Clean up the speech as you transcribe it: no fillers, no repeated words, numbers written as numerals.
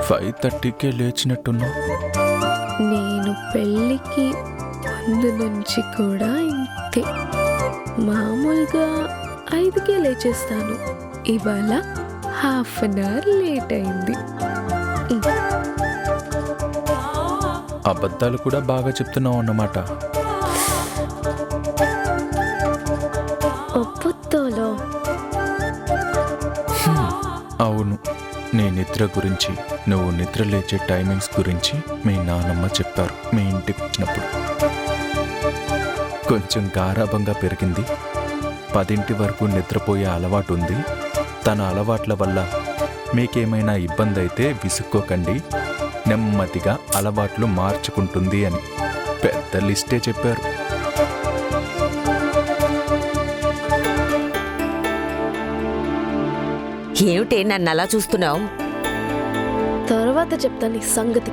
5:30కే లేచినట్టున్నా. నేను పెళ్ళికి ముందు నుంచి కూడా ఇంతే. మామూలుగా 5కే లేచేస్తాను. ఇవాళ హాఫ్ అన్ అవర్ లేట్ అయింది. అబద్ధాలు కూడా బాగా చెప్తున్నావు అన్నమాట. ఒప్పొత్తోలో అవును, నీ నిద్ర గురించి, నువ్వు నిద్ర లేచే టైమింగ్స్ గురించి మీ నాన్నమ్మ చెప్పారు మీ ఇంటికి వచ్చినప్పుడు. కొంచెం గారాబంగా పెరిగింది. 10 వరకు నిద్రపోయే అలవాటు ఉంది. తన అలవాట్ల వల్ల మీకేమైనా ఇబ్బంది అయితే విసుక్కోకండి, నెమ్మదిగా అలవాట్లు మార్చుకుంటుంది అని పెద్ద లిస్టే చెప్పారు. ఏమిటి నన్ను అలా చూస్తున్నావు? తర్వాత చెప్తాను నీ సంగతి.